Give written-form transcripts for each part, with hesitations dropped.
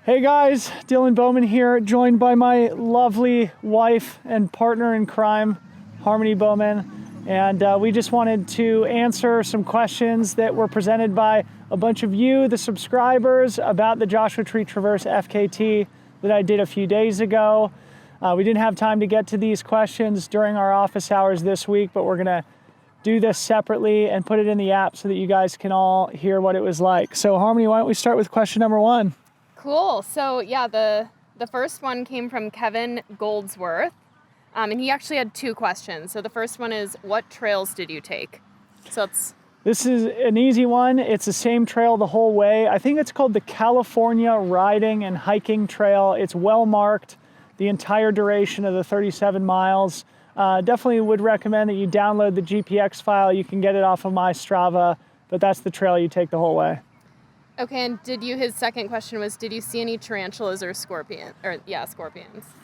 Hey guys, Dylan Bowman here, joined by my lovely wife and partner in crime, Harmony Bowman. And we just wanted to answer some questions that were presented by a bunch of you, the subscribers, about the Joshua Tree Traverse FKT that I did a few days ago. We didn't have time to get to these questions during our office hours this week, but we're gonna do this separately and put it in the app so that you guys can all hear what it was like. So Harmony, why don't we start with question number one? Cool. So yeah, the first one came from Kevin Goldsworth, and he actually had two questions. So the first one is, what trails did you take? This is an easy one. It's the same trail the whole way. I think it's called the California Riding and Hiking Trail. It's well marked the entire duration of the 37 miles. Definitely would recommend that you download the GPX file. You can get it off of my Strava, but that's the trail you take the whole way. Okay, and his second question was, did you see any tarantulas or scorpions?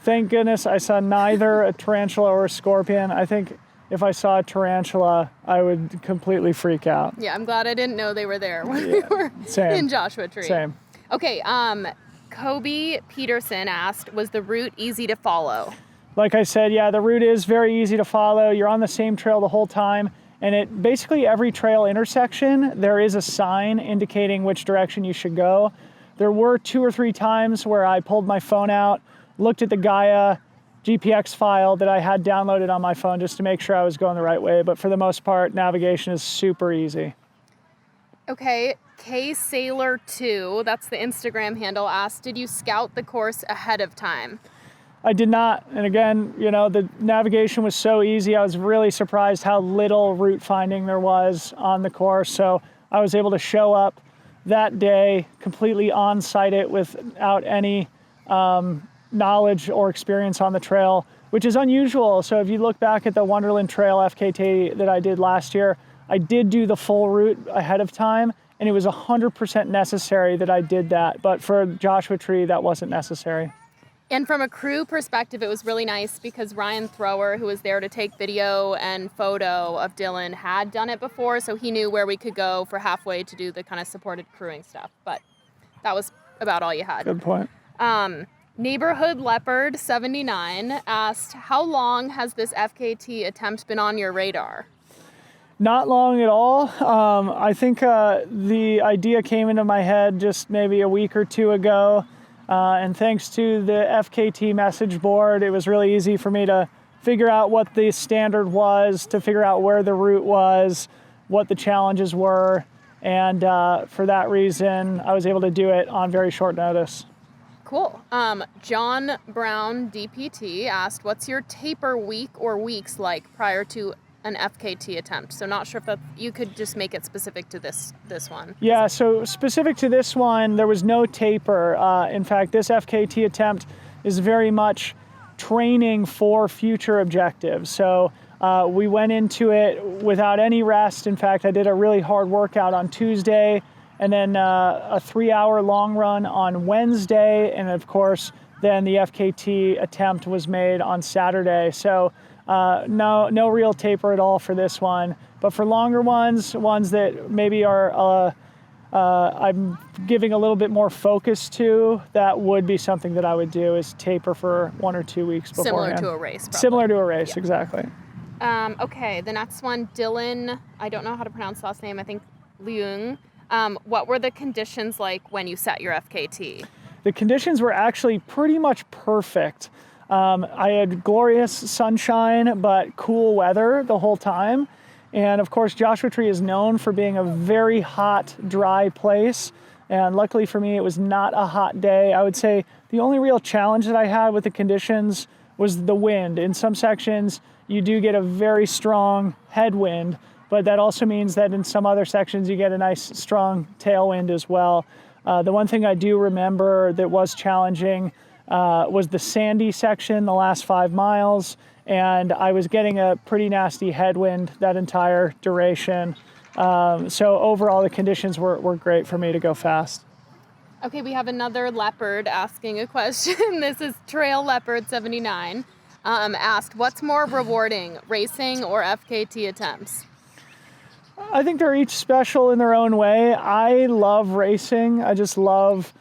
Thank goodness I saw neither a tarantula or a scorpion. I think if I saw a tarantula, I would completely freak out. Yeah, I'm glad I didn't know they were there when we were in Joshua Tree. Same. Okay, Kobe Peterson asked, was the route easy to follow? Like I said, yeah, the route is very easy to follow. You're on the same trail the whole time. And basically every trail intersection, there is a sign indicating which direction you should go. There were 2 or 3 times where I pulled my phone out, looked at the Gaia GPX file that I had downloaded on my phone just to make sure I was going the right way. But for the most part, navigation is super easy. Okay, KSailor2, that's the Instagram handle, asked, did you scout the course ahead of time? I did not. And again, you know, the navigation was so easy. I was really surprised how little route finding there was on the course. So I was able to show up that day, completely on-site it without any knowledge or experience on the trail, which is unusual. So if you look back at the Wonderland Trail FKT that I did last year, I did do the full route ahead of time, and it was 100% necessary that I did that. But for Joshua Tree, that wasn't necessary. And from a crew perspective, it was really nice because Ryan Thrower, who was there to take video and photo of Dylan, had done it before, so he knew where we could go for halfway to do the kind of supported crewing stuff. But that was about all you had. Good point. Neighborhood Leopard 79 asked, how long has this FKT attempt been on your radar? Not long at all. I think the idea came into my head just maybe a week or two ago. And thanks to the FKT message board, it was really easy for me to figure out what the standard was, to figure out where the route was, what the challenges were. And for that reason, I was able to do it on very short notice. Cool. John Brown, DPT, asked, what's your taper week or weeks like prior to an FKT attempt? So not sure if you could just make it specific to this one. Yeah, so specific to this one, there was no taper. In fact, this FKT attempt is very much training for future objectives. So we went into it without any rest. In fact, I did a really hard workout on Tuesday, and then a 3-hour long run on Wednesday. And of course, then the FKT attempt was made on Saturday. So no real taper at all for this one. But for longer ones that maybe are I'm giving a little bit more focus to, that would be something that I would do, is taper for 1 or 2 weeks beforehand. Similar to a race, probably. Similar to a race, yeah. Exactly. Okay, the next one, Dylan, I don't know how to pronounce the last name, I think Leung. What were the conditions like when you set your FKT? The conditions were actually pretty much perfect. I had glorious sunshine, but cool weather the whole time. And of course, Joshua Tree is known for being a very hot, dry place. And luckily for me, it was not a hot day. I would say the only real challenge that I had with the conditions was the wind. In some sections, you do get a very strong headwind, but that also means that in some other sections, you get a nice, strong tailwind as well. The one thing I do remember that was challenging was the sandy section, the last 5 miles, and I was getting a pretty nasty headwind that entire duration. So overall, the conditions were great for me to go fast. Okay, we have another leopard asking a question. This is Trail Leopard 79. Asked, what's more rewarding, racing or FKT attempts? I think they're each special in their own way. I love racing. I just love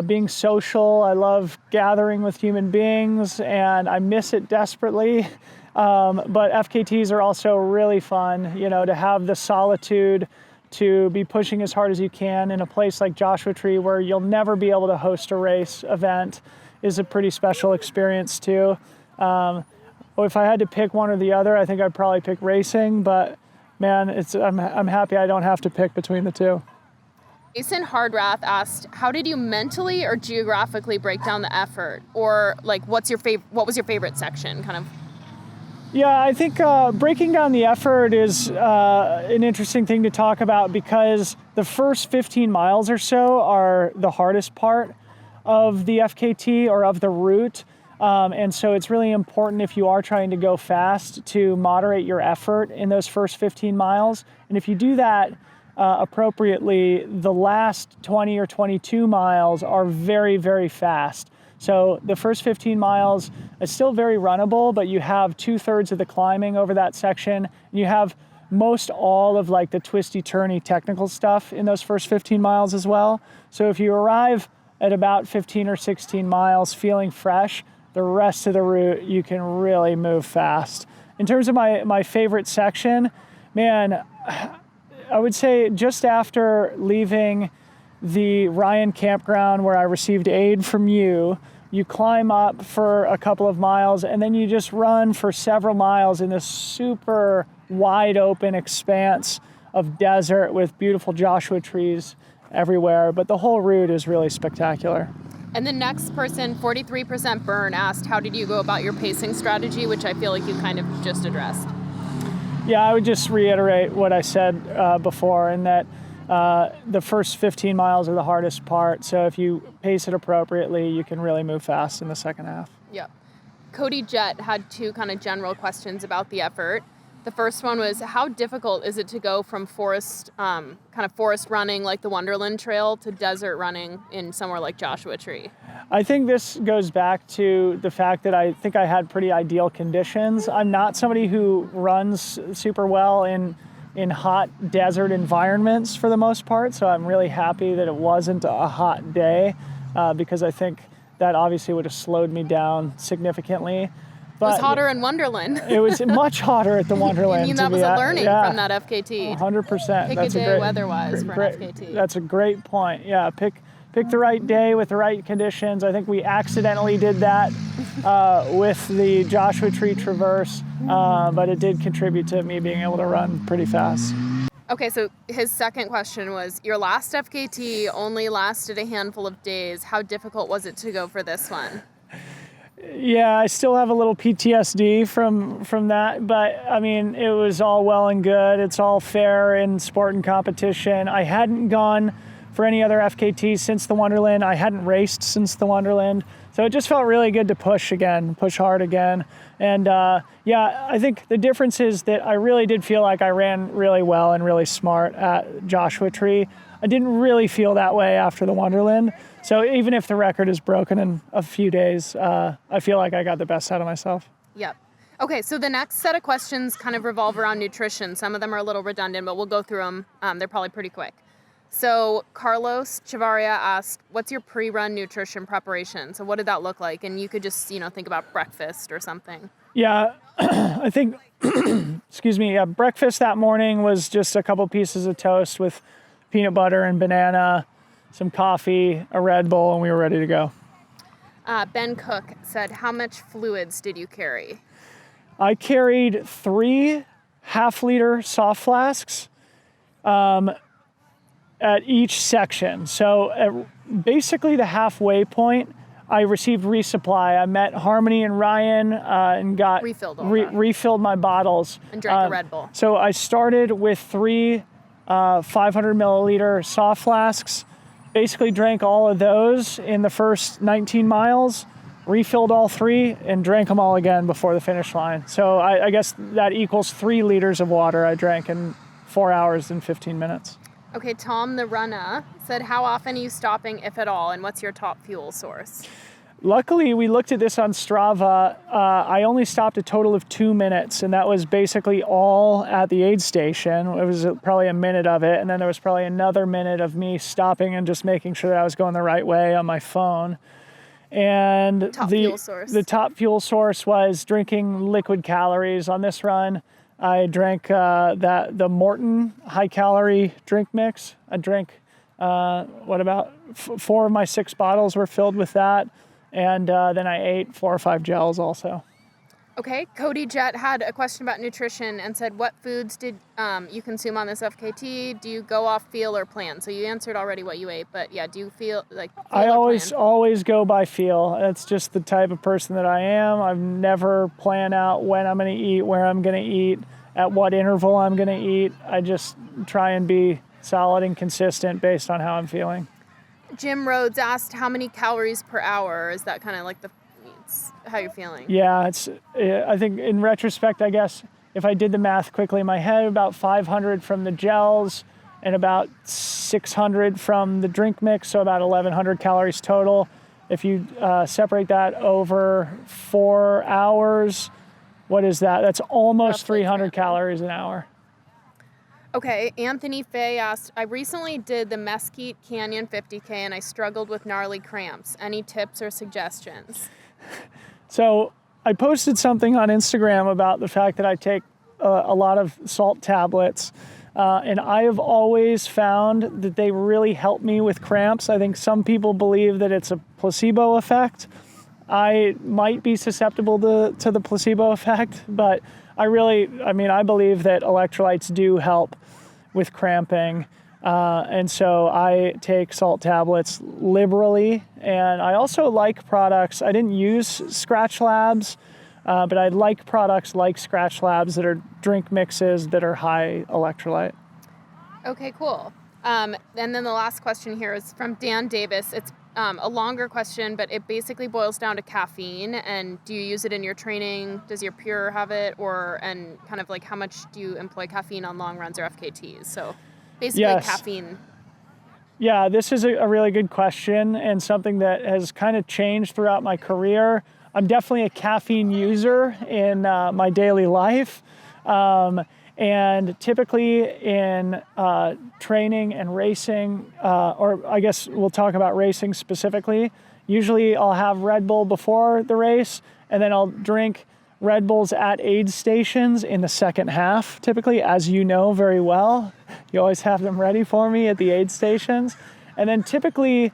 being social. I love gathering with human beings, and I miss it desperately. But FKTs are also really fun, to have the solitude, to be pushing as hard as you can in a place like Joshua Tree where you'll never be able to host a race event is a pretty special experience too. If I had to pick one or the other, I think I'd probably pick racing, but man, I'm happy I don't have to pick between the two. Jason Hardrath asked, how did you mentally or geographically break down the effort? Or like, what was your favorite section kind of? Yeah, I think breaking down the effort is an interesting thing to talk about because the first 15 miles or so are the hardest part of the FKT or of the route. And so it's really important if you are trying to go fast to moderate your effort in those first 15 miles. And if you do that appropriately, the last 20 or 22 miles are very, very fast. So the first 15 miles is still very runnable, but you have 2/3 of the climbing over that section. And you have most all of like the twisty turny technical stuff in those first 15 miles as well. So if you arrive at about 15 or 16 miles feeling fresh, the rest of the route you can really move fast. In terms of my favorite section, man, I would say just after leaving the Ryan campground where I received aid from you climb up for a couple of miles and then you just run for several miles in this super wide open expanse of desert with beautiful Joshua trees everywhere. But the whole route is really spectacular. And the next person, 43% burn, asked, how did you go about your pacing strategy, which I feel like you kind of just addressed. Yeah, I would just reiterate what I said before, in that the first 15 miles are the hardest part. So if you pace it appropriately, you can really move fast in the second half. Yep. Cody Jett had two kind of general questions about the effort. The first one was, how difficult is it to go from forest running like the Wonderland Trail to desert running in somewhere like Joshua Tree? I think this goes back to the fact that I think I had pretty ideal conditions. I'm not somebody who runs super well in hot desert environments for the most part, so I'm really happy that it wasn't a hot day because I think that obviously would have slowed me down significantly. But it was hotter in Wonderland. It was much hotter at the Wonderland. I mean, that was a learning from that FKT. 100%. Pick That's a day great, weather-wise for an FKT. That's a great point. Yeah, pick the right day with the right conditions. I think we accidentally did that with the Joshua Tree Traverse, but it did contribute to me being able to run pretty fast. Okay, so his second question was, your last FKT only lasted a handful of days. How difficult was it to go for this one? Yeah, I still have a little PTSD from that, but I mean, it was all well and good. It's all fair in sport and competition. I hadn't gone for any other FKT since the Wonderland. I hadn't raced since the Wonderland. So it just felt really good to push hard again. And yeah, I think the difference is that I really did feel like I ran really well and really smart at Joshua Tree. I didn't really feel that way after the Wonderland. So even if the record is broken in a few days, I feel like I got the best out of myself. Yep. Okay, so the next set of questions kind of revolve around nutrition. Some of them are a little redundant, but we'll go through them. They're probably pretty quick. So Carlos Chavaria asked, what's your pre-run nutrition preparation? So what did that look like? And you could just, think about breakfast or something. Yeah, I think, breakfast that morning was just a couple pieces of toast with peanut butter and banana, some coffee, a Red Bull, and we were ready to go. Ben Cook said, how much fluids did you carry? I carried 3 half-liter soft flasks at each section. So at basically the halfway point, I received resupply. I met Harmony and Ryan and got refilled my bottles. And drank a Red Bull. So I started with 3 500 milliliter soft flasks, basically drank all of those in the first 19 miles, refilled all 3, and drank them all again before the finish line. So I guess that equals 3 liters of water I drank in 4 hours and 15 minutes. Okay, Tom the Runner said, how often are you stopping, if at all, and what's your top fuel source? Luckily, we looked at this on Strava. I only stopped a total of 2 minutes, and that was basically all at the aid station. It was probably a minute of it, and then there was probably another minute of me stopping and just making sure that I was going the right way on my phone. And the top fuel source was drinking liquid calories on this run. I drank the Morton high-calorie drink mix. I drank, about 4 of my 6 bottles were filled with that. And then I ate 4 or 5 gels also. Okay, Cody Jett had a question about nutrition and said, what foods did you consume on this FKT? Do you go off feel or plan? So you answered already what you ate, but yeah, do you feel like feel I or plan? always go by feel. That's just the type of person that I am. I've never planned out when I'm going to eat, where I'm going to eat, at what interval I'm going to eat. I just try and be solid and consistent based on how I'm feeling. Jim Rhodes asked how many calories per hour. Is that kind of like how you're feeling? Yeah, I think in retrospect, I guess if I did the math quickly in my head, about 500 from the gels and about 600 from the drink mix, so about 1,100 calories total. If you separate that over 4 hours, what is that? That's almost roughly 300 calories an hour. Okay, Anthony Fay asked, I recently did the Mesquite Canyon 50K and I struggled with gnarly cramps. Any tips or suggestions? So I posted something on Instagram about the fact that I take a lot of salt tablets, and I have always found that they really help me with cramps. I think some people believe that it's a placebo effect. I might be susceptible to the placebo effect, but I believe that electrolytes do help with cramping. And so I take salt tablets liberally. And I also like products. I didn't use Scratch Labs, but I like products like Scratch Labs that are drink mixes that are high electrolyte. Okay, cool. And then the last question here is from Dan Davis. It's a longer question, but it basically boils down to caffeine. And do you use it in your training? Does your Pure have it? And kind of like how much do you employ caffeine on long runs or FKTs? So basically yes. Caffeine. Yeah, this is a really good question and something that has kind of changed throughout my career. I'm definitely a caffeine user in my daily life. And typically in training and racing, or I guess we'll talk about racing specifically, usually I'll have Red Bull before the race, and then I'll drink Red Bulls at aid stations in the second half, typically, as you know very well. You always have them ready for me at the aid stations. And then typically,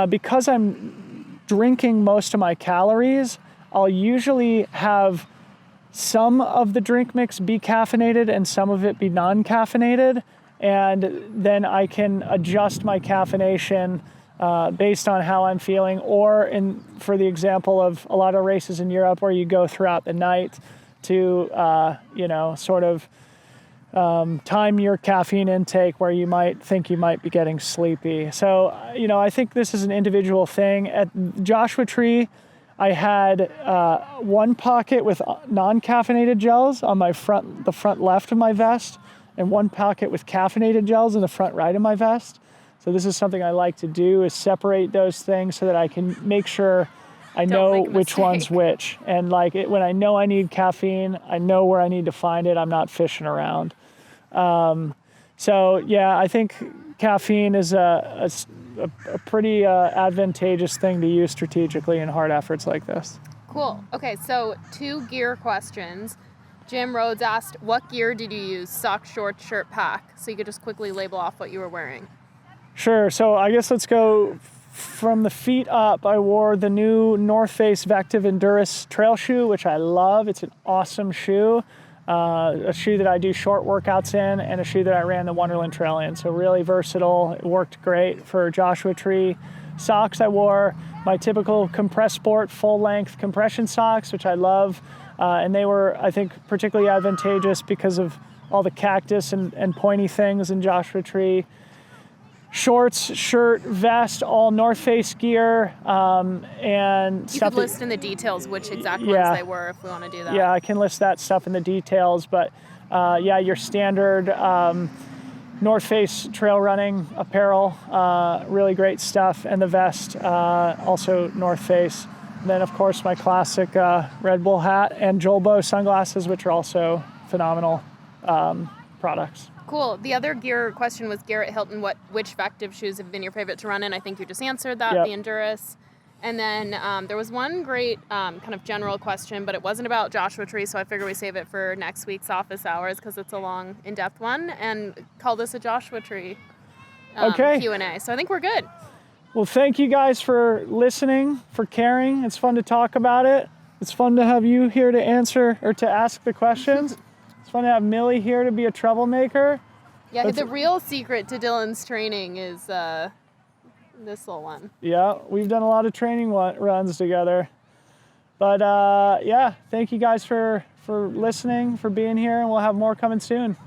because I'm drinking most of my calories, I'll usually have some of the drink mix be caffeinated and some of it be non-caffeinated. And then I can adjust my caffeination based on how I'm feeling, or for the example of a lot of races in Europe where you go throughout the night to, sort of time your caffeine intake where you might think you might be getting sleepy. So, I think this is an individual thing. At Joshua Tree, I had one pocket with non-caffeinated gels on the front left of my vest, and one pocket with caffeinated gels in the front right of my vest. So this is something I like to do, is separate those things so that I can make sure I know which one's which. And when I know I need caffeine, I know where I need to find it. I'm not fishing around. So yeah, I think caffeine is a pretty advantageous thing to use strategically in hard efforts like this. Cool. Okay, so 2 gear questions. Jim Rhodes asked, what gear did you use? Sock, shorts, shirt, pack? So you could just quickly label off what you were wearing. Sure. So I guess let's go from the feet up. I wore the new North Face Vective Endurance trail shoe, which I love. It's an awesome shoe. A shoe that I do short workouts in, and a shoe that I ran the Wonderland Trail in. So really versatile. It worked great for Joshua Tree. Socks, I wore my typical Compress Sport full-length compression socks, which I love. And they were, I think, particularly advantageous because of all the cactus and pointy things in Joshua Tree. Shorts, shirt, vest, all North Face gear, and you could list in the details which exact ones they were if we want to do that. Yeah, I can list that stuff in the details, but your standard North Face trail running apparel, really great stuff, and the vest, also North Face. Then, of course, my classic Red Bull hat and Jolbo sunglasses, which are also phenomenal products. Cool. The other gear question was Garrett Hilton. Which Vective shoes have been your favorite to run in? I think you just answered that, Yep. the Endurus. And then there was one great kind of general question, but it wasn't about Joshua Tree, so I figured we save it for next week's office hours because it's a long, in-depth one, and call this a Joshua Tree Okay. Q&A. So I think we're good. Well, thank you guys for listening, for caring. It's fun to talk about it. It's fun to have you here to answer or to ask the questions. It's fun to have Millie here to be a troublemaker. Yeah, the real secret to Dylan's training is this little one. Yeah, we've done a lot of training runs together. But yeah, thank you guys for listening, for being here, and we'll have more coming soon.